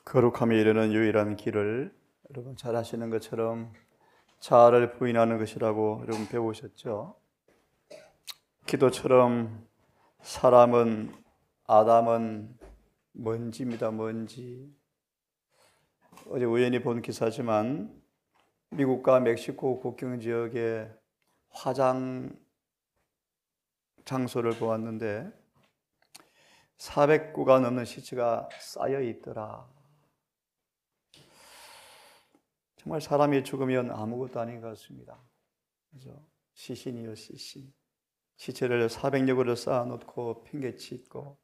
거룩함에 이르는 유일한 길을 여러분 잘 아시는 것처럼 자아를 부인하는 것이라고 여러분 배우셨죠? 기도처럼 사람은 아담은 먼지입니다. 먼지. 어제 우연히 본 기사지만 미국과 멕시코 국경 지역의 화장 장소를 보았는데 400구가 넘는 시체가 쌓여 있더라. 정말 사람이 죽으면 아무것도 아닌 것 같습니다. 그죠? 시신이요, 시신. 시체를 400여 구를 쌓아놓고 핑계치고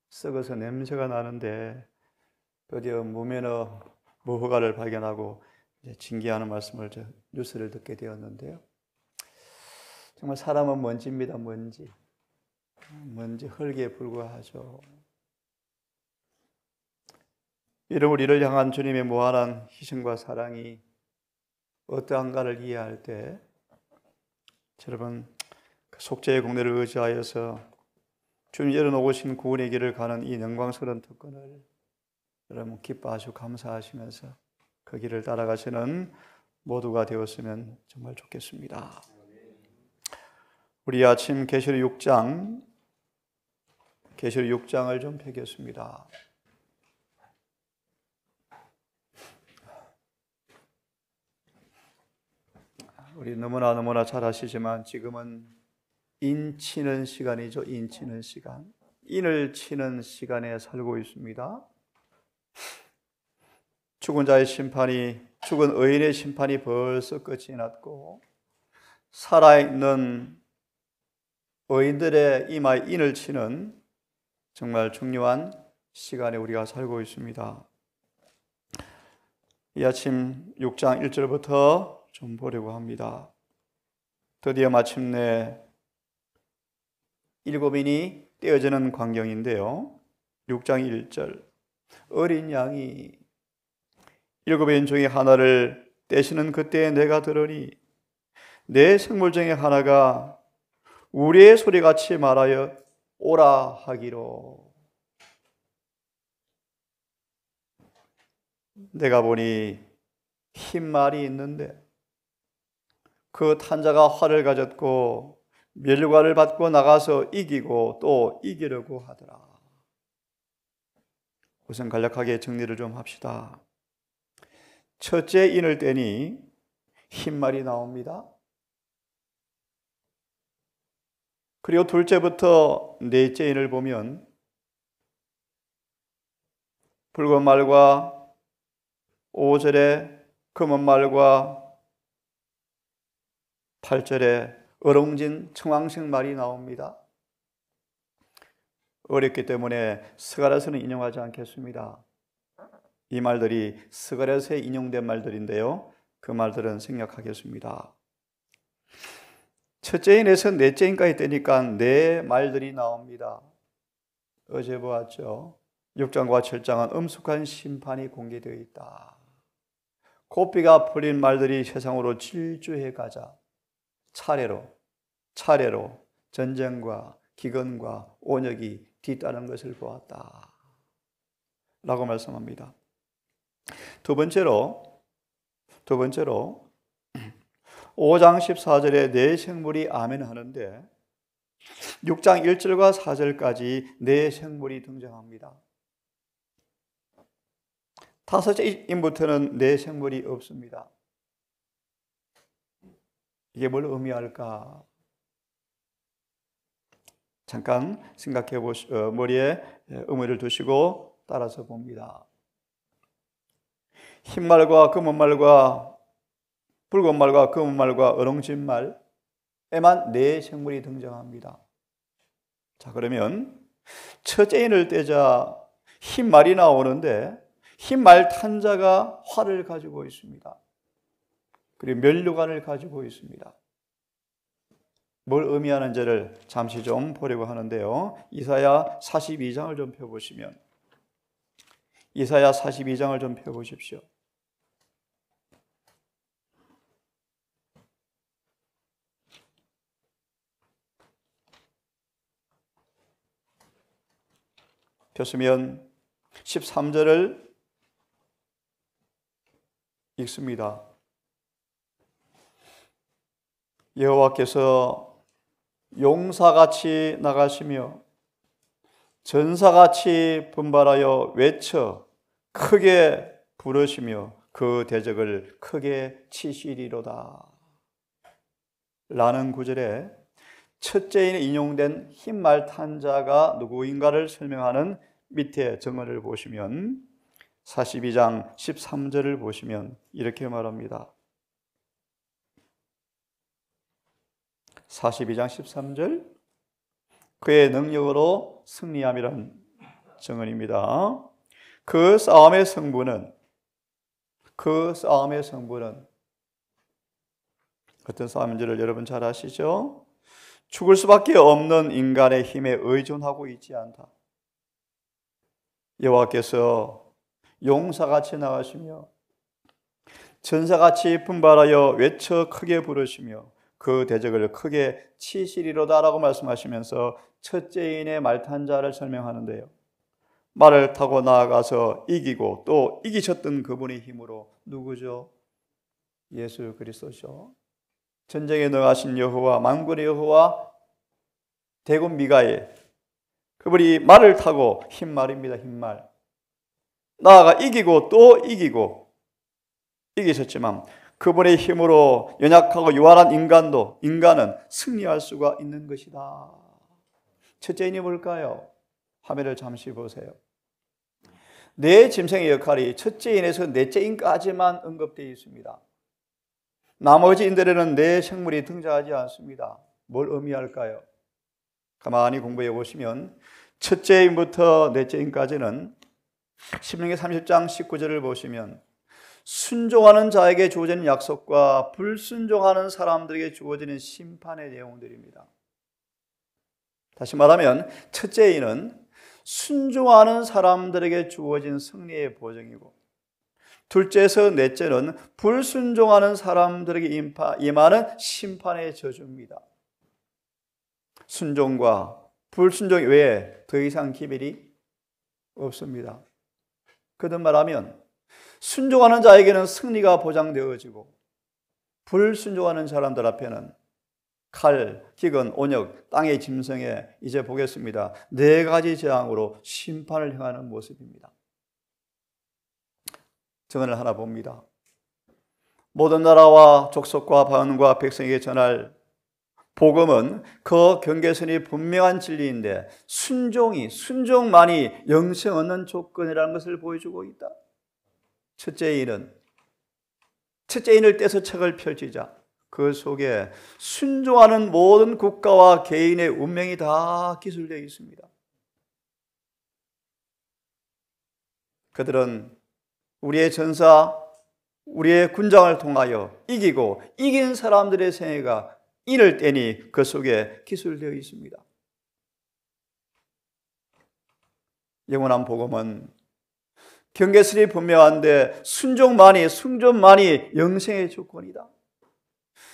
썩어서 냄새가 나는데 드디어 무면허 무허가를 발견하고 징계하는 말씀을 뉴스를 듣게 되었는데요. 정말 사람은 먼지입니다. 먼지. 먼지 흙에 불과하죠. 이런 우리를 향한 주님의 무한한 희생과 사랑이 어떠한가를 이해할 때 여러분 그 속죄의 공로를 의지하여서 주님 열어놓으신 구원의 길을 가는 이 영광스러운 특권을 여러분 기뻐하시고 감사하시면서 그 길을 따라가시는 모두가 되었으면 정말 좋겠습니다. 우리 아침 계시록 6장을 좀 펴겠습니다. 우리 너무나 잘 아시지만 지금은 인치는 시간이죠. 인치는 시간. 인을 치는 시간에 살고 있습니다. 죽은 자의 심판이, 죽은 의인의 심판이 벌써 끝이 났고 살아있는 의인들의 이마에 인을 치는 정말 중요한 시간에 우리가 살고 있습니다. 이 아침 6장 1절부터 좀 보려고 합니다. 드디어 마침내 7인이 떼어지는 광경인데요. 6장 1절 어린 양이 7인 중에 하나를 떼시는 그때에 내가 들으니 내 생물 중에 하나가 우리의 소리같이 말하여 오라 하기로. 내가 보니 흰 말이 있는데 그 탄자가 활을 가졌고 멸류관을 받고 나가서 이기고 또 이기려고 하더라. 우선 간략하게 정리를 좀 합시다. 첫째 인을 떼니 흰 말이 나옵니다. 그리고 둘째부터 넷째 인을 보면 붉은 말과 5절에 검은 말과 8절에 어롱진 청황색 말이 나옵니다. 어렵기 때문에 스가랴서는 인용하지 않겠습니다. 이 말들이 스가랴서에 인용된 말들인데요. 그 말들은 생략하겠습니다. 첫째 인에서 넷째 인까지 떼니까 네 말들이 나옵니다. 어제 보았죠. 6장과 7장은 엄숙한 심판이 공개되어 있다. 고삐가 풀린 말들이 세상으로 질주해 가자 차례로 전쟁과 기근과 온역이 뒤따른 것을 보았다 라고 말씀합니다. 두 번째로 5장 14절에 네 생물이 아멘 하는데 6장 1절과 4절까지 네 생물이 등장합니다. 다섯째 인부터는 네 생물이 없습니다. 이게 뭘 의미할까? 잠깐 생각해 보시고 머리에 의미를 두시고 따라서 봅니다. 흰 말과 검은 말과 붉은 말과 검은 말과 어롱진 말에만 네 생물이 등장합니다. 자, 그러면 첫째 인을 떼자 흰 말이 나오는데 흰 말 탄자가 활을 가지고 있습니다. 그리고 멸류관을 가지고 있습니다. 뭘 의미하는지를 잠시 좀 보려고 하는데요. 이사야 42장을 좀 펴보시면 이사야 42장을 좀 펴보십시오. 폈으면 13절을 읽습니다. 여호와께서 용사같이 나가시며 전사같이 분발하여 외쳐 크게 부르시며 그 대적을 크게 치시리로다 라는 구절에 첫째인에 인용된 흰말 탄 자가 누구인가를 설명하는 밑에 정언을 보시면 42장 13절을 보시면 이렇게 말합니다. 42장 13절 그의 능력으로 승리함이란 정언입니다. 그 싸움의 성부는 어떤 싸움인지를 여러분 잘 아시죠? 죽을 수밖에 없는 인간의 힘에 의존하고 있지 않다. 여호와께서 용사같이 나가시며 전사같이 분발하여 외쳐 크게 부르시며 그 대적을 크게 치시리로다 라고 말씀하시면서 첫째인의 말탄 자를 설명하는데요. 말을 타고 나아가서 이기고 또 이기셨던 그분의 힘으로 누구죠? 예수 그리스도죠. 전쟁에 나가신 여호와, 만군의 여호와, 대군 미가엘, 그분이 말을 타고 흰말입니다. 흰말. 나아가 이기고 또 이기고 이기셨지만 그분의 힘으로 연약하고 유한한 인간은 승리할 수가 있는 것이다. 첫째인이 뭘까요? 화면을 잠시 보세요. 내 짐승의 역할이 첫째인에서 넷째인까지만 언급되어 있습니다. 나머지 인들에는 내 생물이 등장하지 않습니다. 뭘 의미할까요? 가만히 공부해 보시면 첫째인부터 넷째인까지는 신명기 30장 19절을 보시면 순종하는 자에게 주어지는 약속과 불순종하는 사람들에게 주어지는 심판의 내용들입니다. 다시 말하면 첫째인은 순종하는 사람들에게 주어진 승리의 보증이고 둘째에서 넷째는 불순종하는 사람들에게 임하는 심판의 저주입니다. 순종과 불순종 외에 더 이상 기별이 없습니다. 거듭 말하면 순종하는 자에게는 승리가 보장되어지고 불순종하는 사람들 앞에는 칼, 기근, 온역, 땅의 짐승에 이제 보겠습니다. 4가지 재앙으로 심판을 행하는 모습입니다. 증언을 하나 봅니다. 모든 나라와 족속과 반과 백성에게 전할 복음은 그 경계선이 분명한 진리인데 순종만이 영생 얻는 조건이라는 것을 보여주고 있다. 첫째인을 떼서 책을 펼치자 그 속에 순종하는 모든 국가와 개인의 운명이 다 기술되어 있습니다. 그들은 우리의 전사, 우리의 군장을 통하여 이기고 이긴 사람들의 생애가 인을 떼니 그 속에 기술되어 있습니다. 영원한 복음은 경계선이 분명한데 순종만이 영생의 조건이다.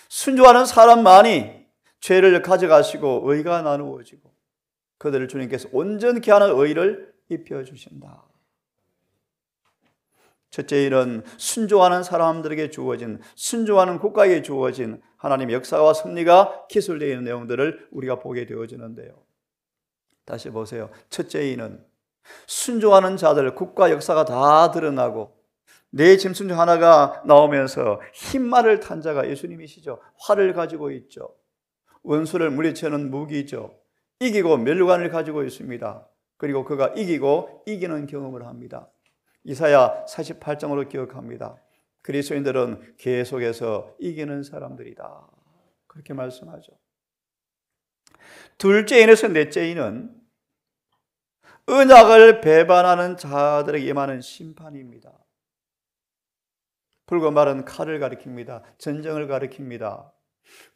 순종하는 사람만이 죄를 가져가시고 의가 나누어지고 그들을 주님께서 온전케 하는 의를 입혀주신다. 첫째 일은 순종하는 사람들에게 주어진, 순종하는 국가에게 주어진 하나님의 역사와 섭리가 기술되어 있는 내용들을 우리가 보게 되어지는데요. 다시 보세요. 첫째 일은 순종하는 자들, 국가 역사가 다 드러나고 내 짐승 중 하나가 나오면서 흰말을 탄 자가 예수님이시죠. 활을 가지고 있죠. 원수를 물리치는 무기죠. 이기고 면류관을 가지고 있습니다. 그리고 그가 이기고 이기는 경험을 합니다. 이사야 48장으로 기억합니다. 그리스도인들은 계속해서 이기는 사람들이다. 그렇게 말씀하죠. 둘째인에서 넷째인은 언약을 배반하는 자들에게 임하는 심판입니다. 붉은 말은 칼을 가리킵니다. 전쟁을 가리킵니다.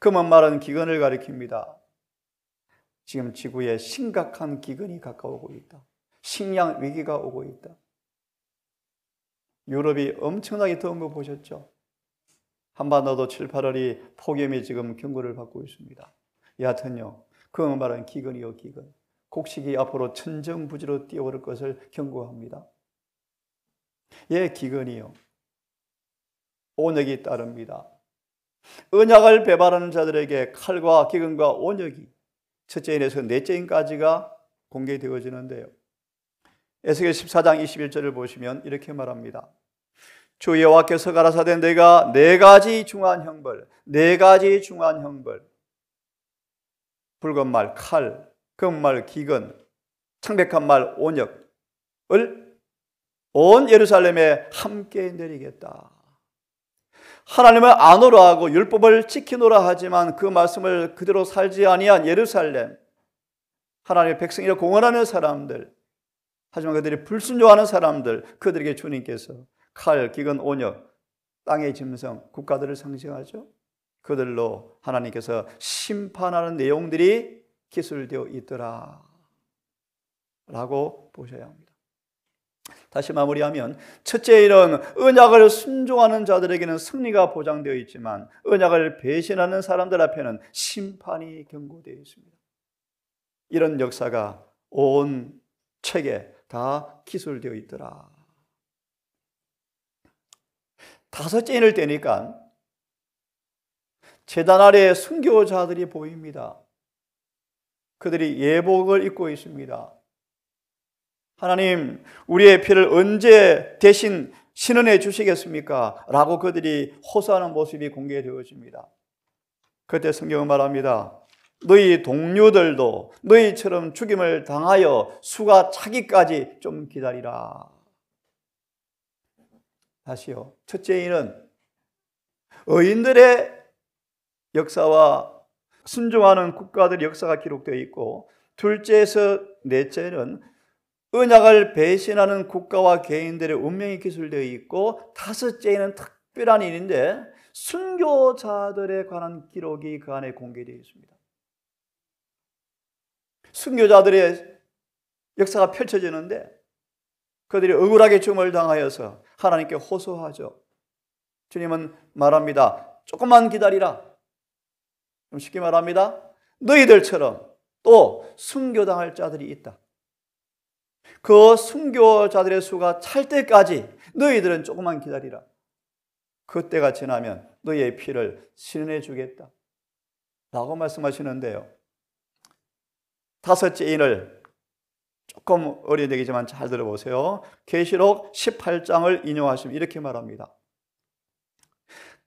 검은 말은 기근을 가리킵니다. 지금 지구에 심각한 기근이 가까우고 있다. 식량 위기가 오고 있다. 유럽이 엄청나게 더운 거 보셨죠? 한반도도 7, 8월이 폭염이 지금 경고를 받고 있습니다. 여하튼요, 검은 말은 기근이요 기근. 곡식이 앞으로 천정부지로 뛰어오를 것을 경고합니다. 예, 기근이요. 온역이 따릅니다. 언약을 배반하는 자들에게 칼과 기근과 온역이 첫째 인에서 넷째 인까지가 공개되어지는데요. 에스겔 14장 21절을 보시면 이렇게 말합니다. 주 여호와께서 가라사대 내가 네 가지 중한 형벌, 붉은 말 칼, 검은 말 기근, 창백한 말 온역을 온 예루살렘에 함께 내리겠다. 하나님을 아노라 하고 율법을 지키노라 하지만 그 말씀을 그대로 살지 아니한 예루살렘, 하나님의 백성이라 공언하는 사람들, 하지만 그들이 불순종하는 사람들, 그들에게 주님께서 칼, 기근, 온역, 땅의 짐승, 국가들을 상징하죠. 그들로 하나님께서 심판하는 내용들이 기술되어 있더라 라고 보셔야 합니다. 다시 마무리하면 첫째 일은 언약을 순종하는 자들에게는 승리가 보장되어 있지만 언약을 배신하는 사람들 앞에는 심판이 경고되어 있습니다. 이런 역사가 온 책에 다 기술되어 있더라. 다섯째 인을 떼니까 제단 아래에 순교자들이 보입니다. 그들이 예복을 입고 있습니다. 하나님, 우리의 피를 언제 대신 신원해 주시겠습니까? 라고 그들이 호소하는 모습이 공개되어집니다. 그때 성경은 말합니다. 너희 동료들도 너희처럼 죽임을 당하여 수가 차기까지 좀 기다리라. 다시요. 첫째 인은 의인들의 역사와 순종하는 국가들의 역사가 기록되어 있고, 둘째에서 넷째는 언약을 배신하는 국가와 개인들의 운명이 기술되어 있고, 다섯째는 특별한 일인데 순교자들에 관한 기록이 그 안에 공개되어 있습니다. 순교자들의 역사가 펼쳐지는데 그들이 억울하게 죽음을 당하여서 하나님께 호소하죠. 주님은 말합니다. 조금만 기다리라. 좀 쉽게 말합니다. 너희들처럼 또 순교당할 자들이 있다. 그 순교자들의 수가 찰 때까지 너희들은 조금만 기다리라. 그때가 지나면 너희의 피를 신원해 주겠다 라고 말씀하시는데요. 다섯째 인을 조금 어린 얘기지만 잘 들어보세요. 계시록 18장을 인용하시면 이렇게 말합니다.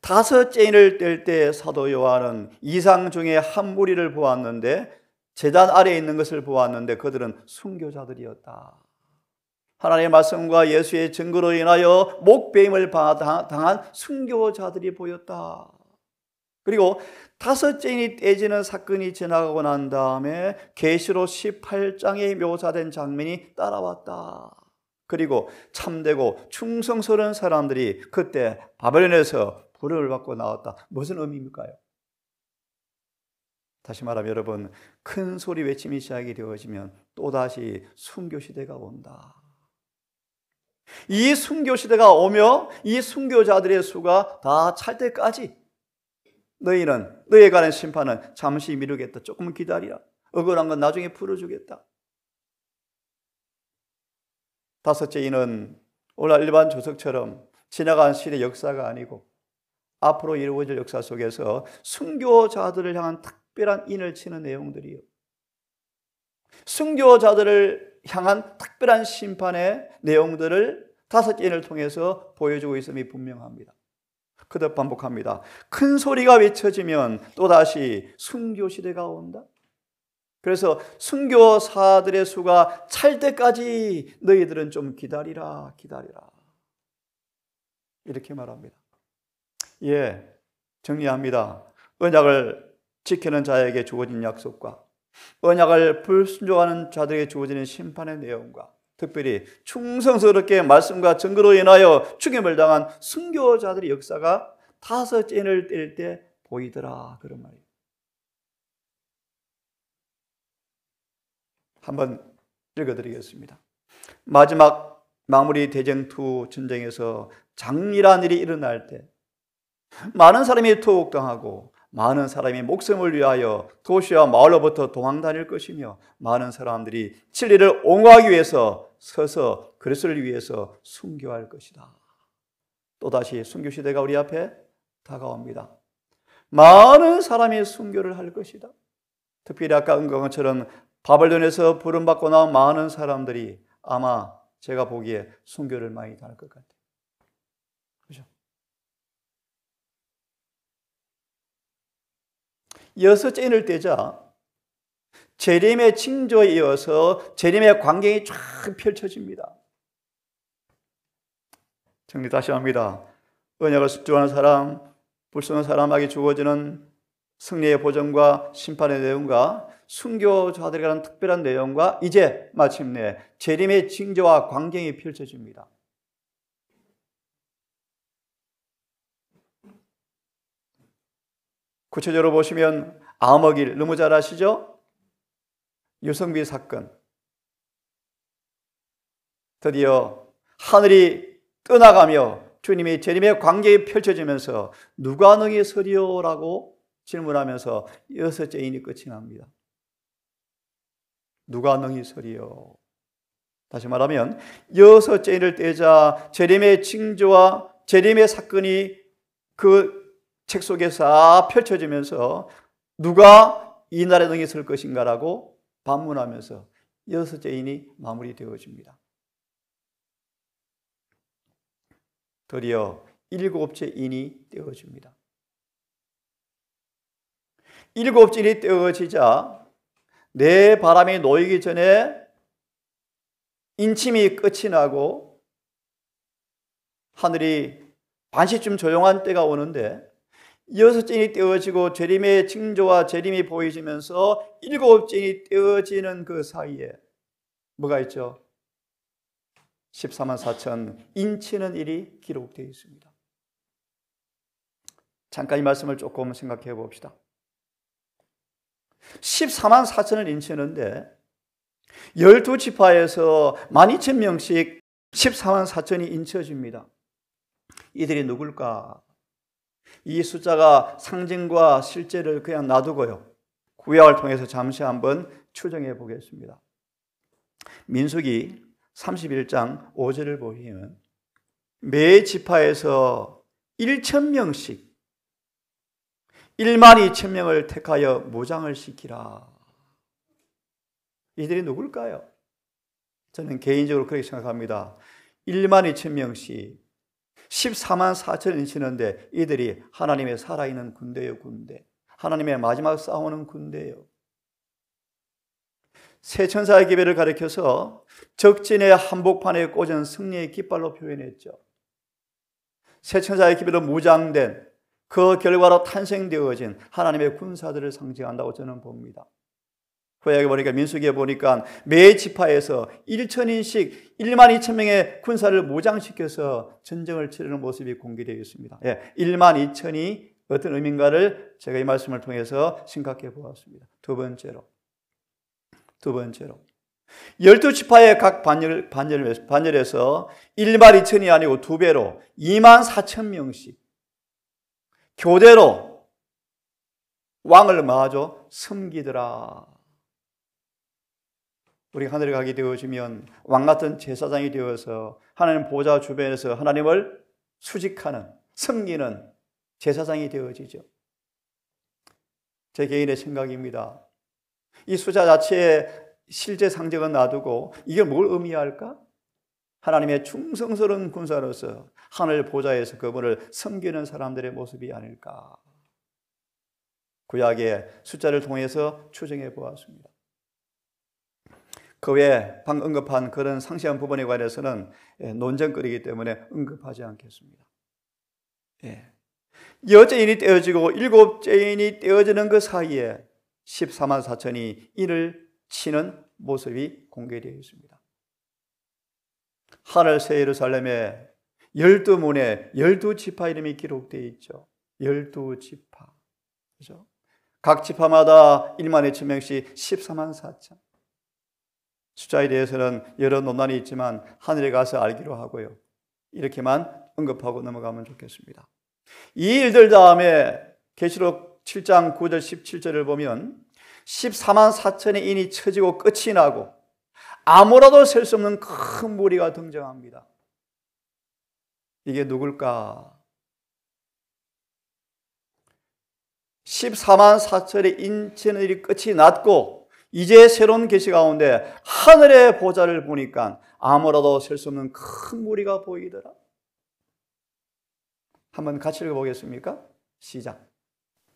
다섯째 인을 뗄 때 사도 요한은 이상 중에 한 무리를 보았는데 제단 아래에 있는 것을 보았는데 그들은 순교자들이었다. 하나님의 말씀과 예수의 증거로 인하여 목배임을 당한 순교자들이 보였다. 그리고 다섯째 인이 떼지는 사건이 지나가고 난 다음에 계시록 18장에 묘사된 장면이 따라왔다. 그리고 참되고 충성스러운 사람들이 그때 바벨론에서 부름을 받고 나왔다. 무슨 의미입니까요? 다시 말하면 여러분, 큰 소리 외침이 시작이 되어지면 또다시 순교시대가 온다. 이 순교시대가 오며 이 순교자들의 수가 다 찰 때까지 너희에 관한 심판은 잠시 미루겠다. 조금 기다리라. 억울한 건 나중에 풀어주겠다. 다섯째 인은 오늘 일반 조석처럼 지나간 시대 역사가 아니고 앞으로 이루어질 역사 속에서 순교자들을 향한 특별한 인을 치는 내용들이요. 순교자들을 향한 특별한 심판의 내용들을 다섯째 인을 통해서 보여주고 있음이 분명합니다. 그듭 반복합니다. 큰 소리가 외쳐지면 또다시 순교시대가 온다. 그래서 순교사들의 수가 찰 때까지 너희들은 좀 기다리라. 이렇게 말합니다. 예, 정리합니다. 언약을 지키는 자에게 주어진 약속과 언약을 불순종하는 자들에게 주어지는 심판의 내용과 특별히 충성스럽게 말씀과 증거로 인하여 죽임을 당한 순교자들의 역사가 다섯째 인을 뗄 때 보이더라. 그런 말이에요. 한번 읽어드리겠습니다. 마지막 마무리 대쟁투 전쟁에서 장렬한 일이 일어날 때 많은 사람이 투옥당하고 많은 사람이 목숨을 위하여 도시와 마을로부터 도망 다닐 것이며 많은 사람들이 진리를 옹호하기 위해서 서서 그리스도를 위해서 순교할 것이다. 또다시 순교 시대가 우리 앞에 다가옵니다. 많은 사람이 순교를 할 것이다. 특별히 아까 언급한 것처럼 바벨론에서 부름받고 나온 많은 사람들이 아마 제가 보기에 순교를 많이 당할 것 같아요. 그렇죠? 여섯째 인을 떼자 재림의 징조에 이어서 재림의 광경이 쫙 펼쳐집니다. 정리 다시 합니다. 언약을 숙지하는 사람, 불순한 사람에게 주어지는 승리의 보전과 심판의 내용과 순교자들에 관한 특별한 내용과 이제 마침내 재림의 징조와 광경이 펼쳐집니다. 구체적으로 보시면 암흑일 너무 잘 아시죠? 유성비 사건. 드디어 하늘이 떠나가며 주님이 재림의 광경이 펼쳐지면서 누가 능히 서리오라고 질문하면서 여섯째 인이 끝이 납니다. 누가 능히 서리오. 다시 말하면 여섯째 인을 떼자 재림의 징조와 재림의 사건이 그 책 속에 싹 펼쳐지면서 누가 이 날에 능히 설 것인가라고 반문하면서 여섯째 인이 마무리되어집니다. 드디어 일곱째 인이 떼어집니다. 일곱째 인이 떼어지자 내 바람이 놓이기 전에 인침이 끝이 나고 하늘이 반시쯤 조용한 때가 오는데 여섯째 인이 떼어지고 재림의 징조와 재림이 보여지면서 일곱째 인이 떼어지는 그 사이에 뭐가 있죠? 14만 4천 인치는 일이 기록되어 있습니다. 잠깐 이 말씀을 조금 생각해 봅시다. 14만 4천을 인치는데 12지파에서 12,000명씩 14만 4천이 인쳐집니다. 이들이 누굴까? 이 숫자가 상징과 실제를 그냥 놔두고요. 구약을 통해서 잠시 한번 추정해 보겠습니다. 민수기 31장 5절을 보시면 매 지파에서 1,000명씩 12,000명을 택하여 무장을 시키라. 이들이 누굴까요? 저는 개인적으로 그렇게 생각합니다. 12,000명씩 14만 4천을 인치는데 이들이 하나님의 살아있는 군대요, 군대. 하나님의 마지막 싸우는 군대요. 새 천사의 기별을 가리켜서 적진의 한복판에 꽂은 승리의 깃발로 표현했죠. 새 천사의 기별로 무장된 그 결과로 탄생되어진 하나님의 군사들을 상징한다고 저는 봅니다. 구약에 보니까 민수기에 보니까 매 지파에서 1,000인씩 12,000명의 군사를 무장시켜서 전쟁을 치르는 모습이 공개되어 있습니다. 12,000이 어떤 의미인가를 제가 이 말씀을 통해서 생각해 보았습니다. 두 번째로 12지파의 각 반열에서 12,000이 아니고 두 배로 24,000명씩 교대로 왕을 마저 섬기더라. 우리가 하늘에 가게 되어지면 왕같은 제사장이 되어서 하나님 보좌 주변에서 하나님을 수직하는, 섬기는 제사장이 되어지죠. 제 개인의 생각입니다. 이 숫자 자체의 실제 상징은 놔두고 이게 뭘 의미할까? 하나님의 충성스러운 군사로서 하늘 보좌에서 그분을 섬기는 사람들의 모습이 아닐까. 구약의 숫자를 통해서 추정해 보았습니다. 그 외에 방금 언급한 그런 상세한 부분에 관해서는 논쟁거리이기 때문에 언급하지 않겠습니다. 여째 인이 떼어지고 일곱째 인이 떼어지는 그 사이에 14만 4천이 인을 치는 모습이 공개되어 있습니다. 하늘 새 예루살렘에 12문에 12지파 이름이 기록되어 있죠. 12지파. 그죠? 각 지파마다 12,000명씩 14만 4천. 숫자에 대해서는 여러 논란이 있지만 하늘에 가서 알기로 하고요. 이렇게만 언급하고 넘어가면 좋겠습니다. 이 일들 다음에 계시록 7장 9절 17절을 보면 14만 4천의 인이 쳐지고 끝이 나고 아무라도 셀 수 없는 큰 무리가 등장합니다. 이게 누굴까? 14만 4천의 인치는 일이 끝이 났고 이제 새로운 계시 가운데 하늘의 보좌를 보니까 아무라도 셀 수 없는 큰 무리가 보이더라. 한번 같이 읽어보겠습니까? 시작.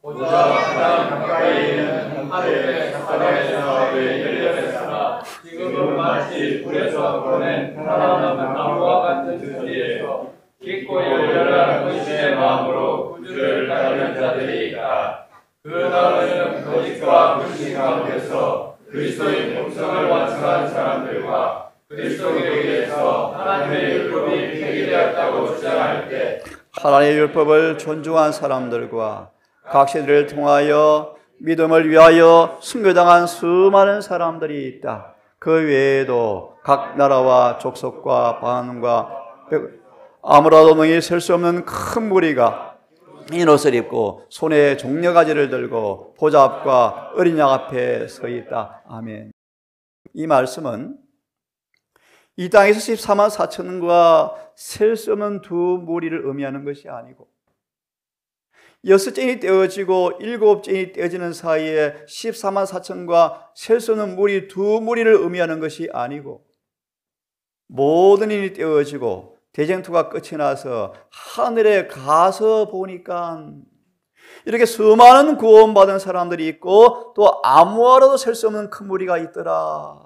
보좌 가까이 있는 하늘의 사람의 사업에 열렸으나 지금은 마치 불에서 꺼낸 편안한 나무와 같은 자리에서 깊고 열렬한 의심의 마음으로 구주를 따르는 자들이 있다. 그 나무는 거짓과 불신 가운데서 그리스도의 복성을 완성한 사람들과 그리스도에 의해서 하나님의 율법이 폐기되었다고 주장할 때 하나님의 율법을 존중한 사람들과 각 세대를 통하여 믿음을 위하여 순교당한 수많은 사람들이 있다. 그 외에도 각 나라와 족속과 방언과 아무라도 능히 셀 수 없는 큰 무리가 흰 옷을 입고 손에 종려가지를 들고 보좌 앞과 어린 양 앞에 서 있다. 아멘. 이 말씀은 이 땅에서 14만 4천과 셀 수 없는 두 무리를 의미하는 것이 아니고 6째인이 떼어지고 7째인이 떼어지는 사이에 14만 4천과 셀 수 없는 무리 두 무리를 의미하는 것이 아니고 모든 인이 떼어지고 대쟁투가 끝이 나서 하늘에 가서 보니까 이렇게 수많은 구원받은 사람들이 있고 또 아무하라도 셀 수 없는 큰 무리가 있더라.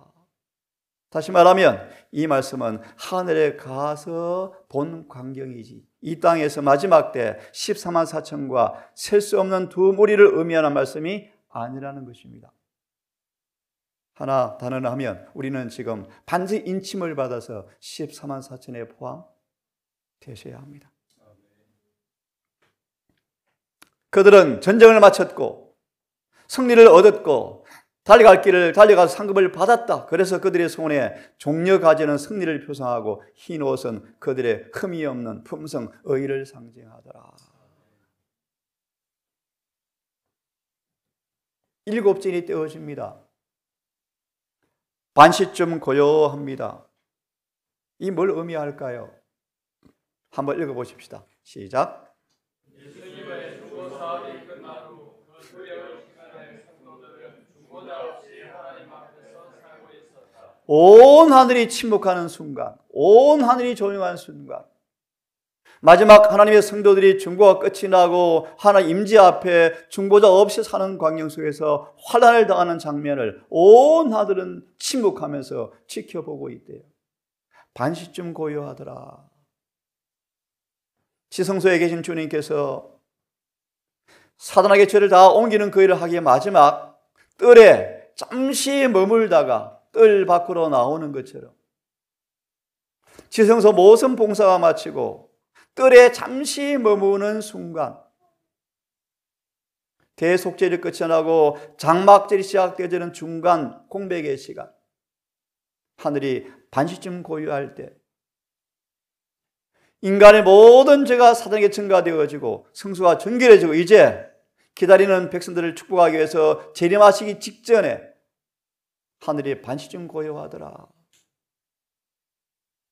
다시 말하면 이 말씀은 하늘에 가서 본 광경이지 이 땅에서 마지막 때 14만 4천과 셀 수 없는 두 무리를 의미하는 말씀이 아니라는 것입니다. 하나 단언하면 우리는 지금 반드시 인침을 받아서 14만 4천에 포함되셔야 합니다. 그들은 전쟁을 마쳤고 승리를 얻었고 달려갈 길을 달려가서 상급을 받았다. 그래서 그들의 손에 종려 가지는 승리를 표상하고 흰 옷은 그들의 흠이 없는 품성 의를 상징하더라. 7째인이 떼어집니다. 반시쯤 고요합니다. 이 뭘 의미할까요? 한번 읽어보십시다. 시작. 예수님의 중보 사업이 끝난 후 그 두려운 시간에 성도들은 중보자 없이 하나님 앞에서 살고 있었다. 온 하늘이 침묵하는 순간, 온 하늘이 조용한 순간, 마지막 하나님의 성도들이 중보가 끝이 나고 하나님 임재 앞에 중보자 없이 사는 광경 속에서 환난을 당하는 장면을 온 하늘은 침묵하면서 지켜보고 있대요. 반시쯤 고요하더라. 지성소에 계신 주님께서 사단에게 죄를 다 옮기는 그 일을 하기에 마지막 뜰에 잠시 머물다가 뜰 밖으로 나오는 것처럼 지성소 모든 봉사가 마치고 뜰에 잠시 머무는 순간 대속죄를 끝이 나고 장막절이 시작되어지는 중간 공백의 시간 하늘이 반시쯤 고요할 때 인간의 모든 죄가 사단에게 증가되어지고 성수가 정결해지고 이제 기다리는 백성들을 축복하기 위해서 재림하시기 직전에 하늘이 반시쯤 고요하더라.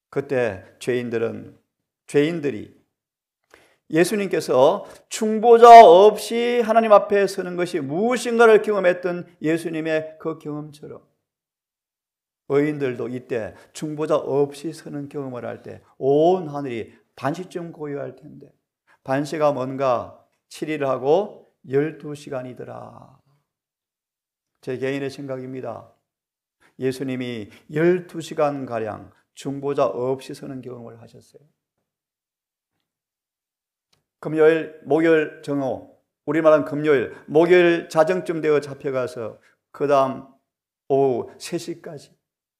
그때 죄인들이 예수님께서 중보자 없이 하나님 앞에 서는 것이 무엇인가를 경험했던 예수님의 그 경험처럼 의인들도 이때 중보자 없이 서는 경험을 할 때 온 하늘이 반시쯤 고요할 텐데 반시가 뭔가 7일 하고 12시간이더라. 제 개인의 생각입니다. 예수님이 12시간가량 중보자 없이 서는 경험을 하셨어요. 금요일, 목요일 정오, 우리말은 금요일, 목요일 자정쯤 되어 잡혀가서 그 다음 오후 3시까지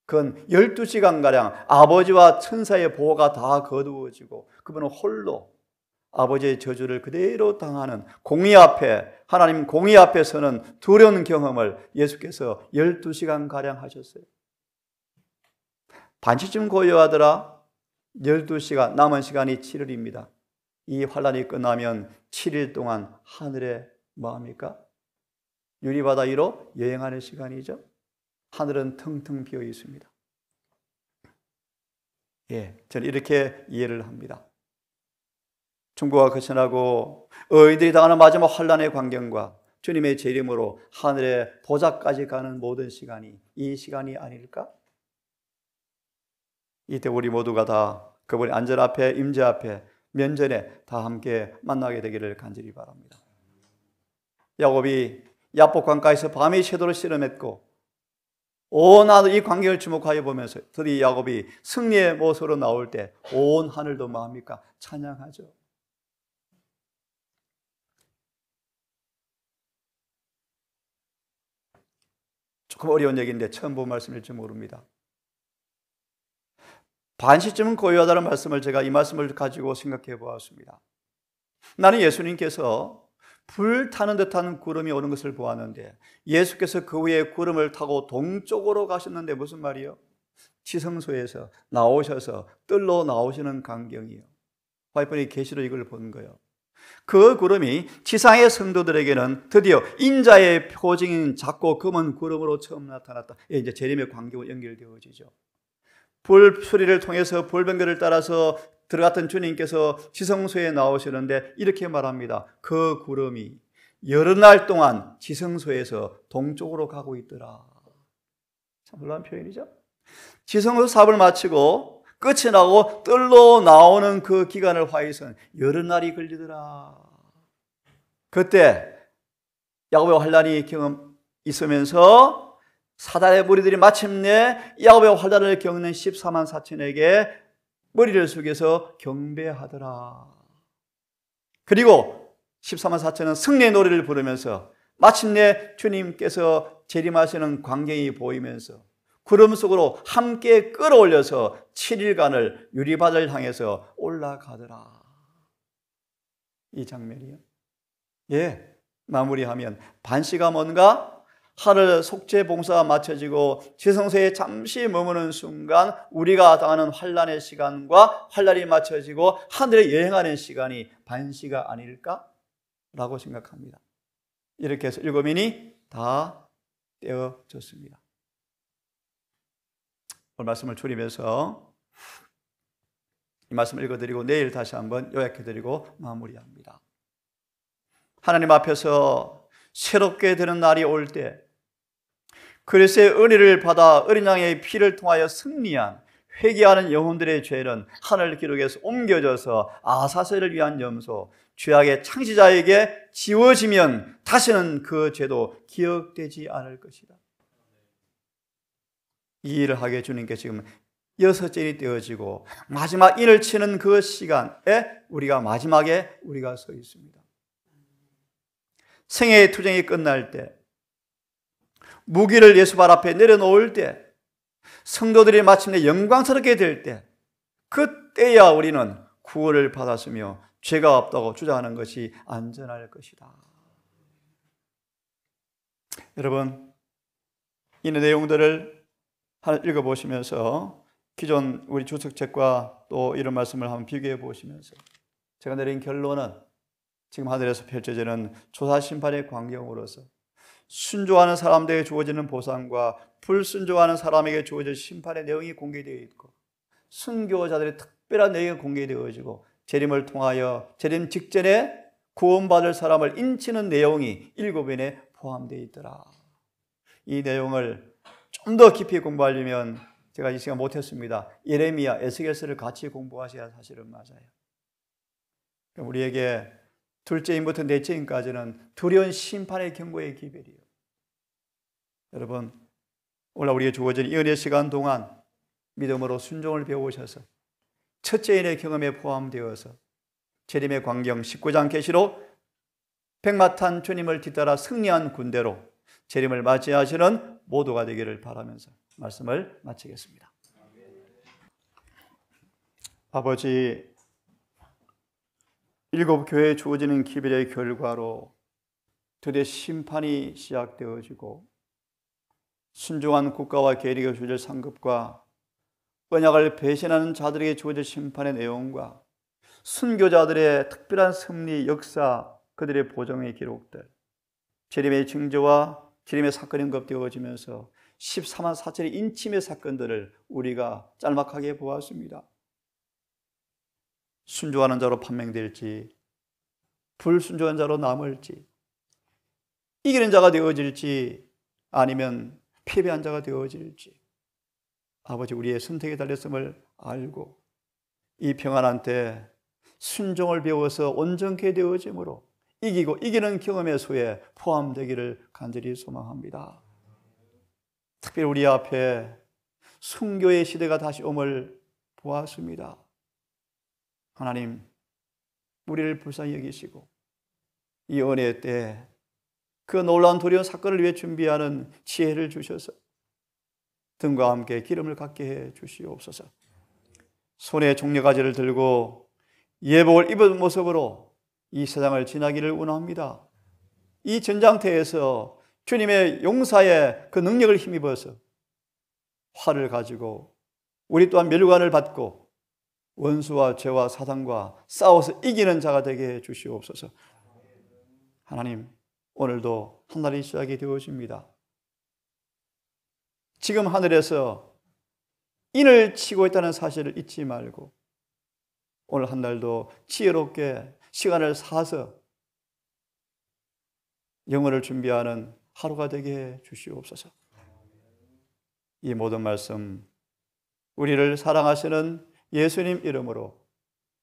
그건 12시간가량 아버지와 천사의 보호가 다 거두어지고 그분은 홀로 아버지의 저주를 그대로 당하는 공의 앞에 하나님 공의 앞에 서는 두려운 경험을 예수께서 12시간가량 하셨어요. 반시쯤 고요하더라. 12시간 남은 시간이 7일입니다. 이 환란이 끝나면 7일 동안 하늘에 뭐합니까? 유리바다 위로 여행하는 시간이죠. 하늘은 텅텅 비어 있습니다. 예, 저는 이렇게 이해를 합니다. 중보가 거쳐나고 의인들이 당하는 마지막 환난의 광경과 주님의 재림으로 하늘의 보좌까지 가는 모든 시간이 이 시간이 아닐까? 이때 우리 모두가 다 그분의 안전 앞에, 임재 앞에, 면전에 다 함께 만나게 되기를 간절히 바랍니다. 야곱이 야복 강가에서 밤이 새도록 씨름했고 온 하늘 이 광경을 주목하여 보면서 드디어 야곱이 승리의 모습으로 나올 때 온 하늘도 뭐합니까? 찬양하죠. 조금 어려운 얘기인데 처음 본 말씀일지 모릅니다. 반시쯤은 고요하다는 말씀을 제가 이 말씀을 가지고 생각해 보았습니다. 나는 예수님께서 불타는 듯한 구름이 오는 것을 보았는데 예수께서 그 위에 구름을 타고 동쪽으로 가셨는데 무슨 말이요? 지성소에서 나오셔서 뜰로 나오시는 광경이요. 와이프이 계시로 이걸 본 거예요. 그 구름이 지상의 성도들에게는 드디어 인자의 표징인 작고 검은 구름으로 처음 나타났다. 이제 재림의 광경으로 연결되어지죠. 불 소리를 통해서 불병거를 따라서 들어갔던 주님께서 지성소에 나오시는데 이렇게 말합니다. 그 구름이 여러 날 동안 지성소에서 동쪽으로 가고 있더라. 참 놀라운 표현이죠. 지성소 사업을 마치고 끝이 나고 뜰로 나오는 그 기간을 화해선 여러 날이 걸리더라. 그때 야곱의 환난이 있으면서 사단의 무리들이 마침내 야곱의 환난을 겪는 14만 4천에게 머리를 숙여서 경배하더라. 그리고 14만 4천은 승리의 노래를 부르면서 마침내 주님께서 재림하시는 광경이 보이면서 구름 속으로 함께 끌어올려서 7일간을 유리바다를 향해서 올라가더라. 이 장면이요. 예, 마무리하면 반시가 뭔가 하늘 속죄 봉사가 마쳐지고 지성소에 잠시 머무는 순간 우리가 당하는 환난의 시간과 환난이 마쳐지고 하늘에 여행하는 시간이 반시가 아닐까라고 생각합니다. 이렇게 해서 7인이 다 떼어졌습니다. 오늘 말씀을 줄이면서 이 말씀을 읽어드리고 내일 다시 한번 요약해드리고 마무리합니다. 하나님 앞에서 새롭게 되는 날이 올 때 그리스도의 은혜를 받아 어린 양의 피를 통하여 승리한 회개하는 영혼들의 죄는 하늘 기록에서 옮겨져서 아사세를 위한 염소 죄악의 창시자에게 지워지면 다시는 그 죄도 기억되지 않을 것이다. 이 일을 하게 주님께 지금 6일이 되어지고 마지막 인을 치는 그 시간에 마지막에 우리가 서 있습니다. 생애의 투쟁이 끝날 때 무기를 예수 발 앞에 내려놓을 때 성도들이 마침내 영광스럽게 될 때 그때야 우리는 구원을 받았으며 죄가 없다고 주장하는 것이 안전할 것이다. 여러분, 이 내용들을 하나 읽어보시면서 기존 우리 주석책과 또 이런 말씀을 한번 비교해 보시면서 제가 내린 결론은 지금 하늘에서 펼쳐지는 조사심판의 광경으로서 순종하는 사람들에게 주어지는 보상과 불순종하는 사람에게 주어질 심판의 내용이 공개되어 있고 순교자들의 특별한 내용이 공개되어지고 재림을 통하여 재림 직전에 구원받을 사람을 인치는 내용이 7인에 포함되어 있더라. 이 내용을 좀 더 깊이 공부하려면 제가 이 시간 못했습니다. 예레미야, 에스겔서를 같이 공부하셔야 사실은 맞아요. 우리에게 둘째인부터 넷째인까지는 두려운 심판의 경고의 기별이에요. 여러분, 오늘 우리에게 주어진 이 은혜 시간 동안 믿음으로 순종을 배우셔서 첫째인의 경험에 포함되어서 재림의 광경 19장 계시로 백마탄 주님을 뒤따라 승리한 군대로 재림을 맞이하시는 모두가 되기를 바라면서 말씀을 마치겠습니다. 아버지, 7교회에 주어지는 기별의 결과로 드디어 심판이 시작되어지고 순종한 국가와 계리가 주어질 상급과 언약을 배신하는 자들에게 주어질 심판의 내용과 순교자들의 특별한 승리 역사, 그들의 보정의 기록들, 재림의 징조와 재림의 사건이 언급되어지면서 14만 4천의 인침의 사건들을 우리가 짤막하게 보았습니다. 순종하는 자로 판명될지 불순종한 자로 남을지, 이기는 자가 되어질지 아니면 패배한 자가 되어질지, 아버지 우리의 선택에 달렸음을 알고 이 평안한 때 순종을 배워서 온전케 되어짐으로 이기고 이기는 경험의 수에 포함되기를 간절히 소망합니다. 특별히 우리 앞에 순교의 시대가 다시 옴을 보았습니다. 하나님, 우리를 불쌍히 여기시고 이 은혜의 때 그 놀라운 두려운 사건을 위해 준비하는 지혜를 주셔서 등과 함께 기름을 갖게 해 주시옵소서. 손에 종려가지를 들고 예복을 입은 모습으로 이 세상을 지나기를 원합니다. 이 전장터에서 주님의 용사의 그 능력을 힘입어서 활을 가지고 우리 또한 멸관을 받고 원수와 죄와 사단과 싸워서 이기는 자가 되게 해 주시옵소서. 하나님, 오늘도 한 날이 시작이 되어집니다. 지금 하늘에서 인을 치고 있다는 사실을 잊지 말고 오늘 한 날도 지혜롭게 시간을 사서 영혼을 준비하는 하루가 되게 해 주시옵소서. 이 모든 말씀 우리를 사랑하시는 예수님 이름으로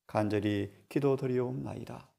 간절히 기도드리옵나이다.